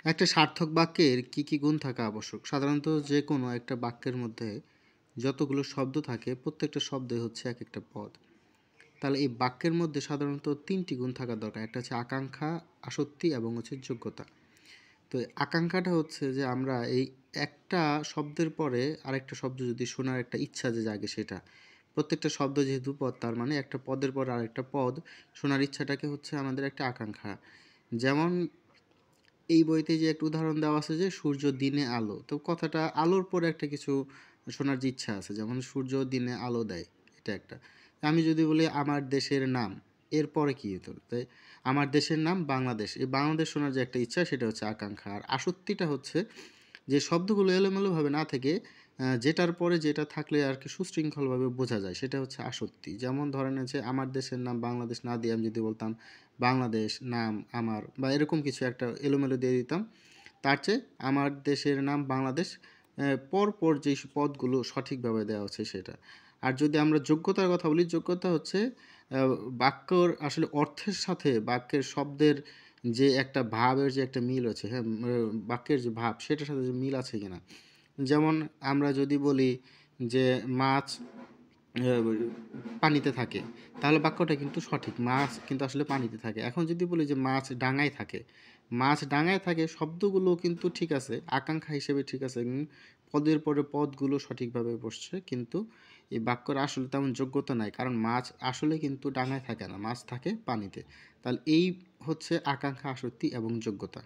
একটা সার্থক বাক্যের কি কি গুণ থাকা আবশ্যক? সাধারণত যে কোনো একটা বাক্যের মধ্যে যতগুলো শব্দ থাকে প্রত্যেকটা শব্দই হচ্ছে এক একটা পদ। তাহলে এই বাক্যের মধ্যে সাধারণত ৩টি গুণ থাকা দরকার। একটা হচ্ছে আকাঙ্ক্ষা, আসক্তি এবং হচ্ছে যোগ্যতা। তো আকাঙ্ক্ষাটা হচ্ছে যে আমরা এই একটা শব্দের পরে আরেকটা শব্দ যদি শোনার একটা ইচ্ছা যে জাগে সেটা। প্রত্যেকটা শব্দ যেহেতু পদ তার মানে একটা পদের পর আরেকটা পদ শোনার ইচ্ছাটাকে হচ্ছে আমাদের একটা আকাঙ্ক্ষা। যেমন এই বইতে যে একটা উদাহরণ দেওয়া আছে যে সূর্য দিনে আলো, তো কথাটা আলোর পরে একটা কিছু শোনার যে ইচ্ছা আছে, যেমন সূর্য দিনে আলো দেয়, এটা একটা। আমি যদি বলি আমার দেশের নাম, এরপরে কি হতো? তাই আমার দেশের নাম বাংলাদেশ, এই বাংলাদেশ শোনার যে একটা ইচ্ছা সেটা হচ্ছে আকাঙ্ক্ষা। আর আসক্তিটা হচ্ছে যে শব্দগুলো এলোমেলোভাবে না থেকে যেটার পরে যেটা থাকলে আর কি সুশৃঙ্খলভাবে বোঝা যায় সেটা হচ্ছে আসক্তি। যেমন ধরেন যে আমার দেশের নাম বাংলাদেশ না দিয়ে আমি যদি বলতাম বাংলাদেশ নাম আমার বা এরকম কিছু একটা এলোমেলো দিয়ে দিতাম, তার চেয়ে আমার দেশের নাম বাংলাদেশ পরপর যেই পদগুলো সঠিকভাবে দেওয়া হচ্ছে সেটা। আর যদি আমরা যোগ্যতার কথা বলি, যোগ্যতা হচ্ছে বাক্যর আসলে অর্থের সাথে বাক্যের শব্দের যে একটা ভাবের যে একটা মিল আছে, হ্যাঁ, বাক্যের যে ভাব সেটার সাথে যে মিল আছে কিনা। যেমন আমরা যদি বলি যে মাছ পানিতে থাকে, তাহলে বাক্যটা কিন্তু সঠিক। মাছ কিন্তু আসলে পানিতে থাকে। এখন যদি বলি যে মাছ ডাঙায় থাকে, মাছ ডাঙায় থাকে শব্দগুলো কিন্তু ঠিক আছে, আকাঙ্ক্ষা হিসেবে ঠিক আছে, পদের পরে পদগুলো সঠিকভাবে বসছে, কিন্তু এই বাক্যের আসলে তেমন যোগ্যতা নাই, কারণ মাছ আসলে কিন্তু ডাঙায় থাকে না, মাছ থাকে পানিতে। তাহলে এই হচ্ছে আকাঙ্ক্ষা, আসক্তি এবং যোগ্যতা।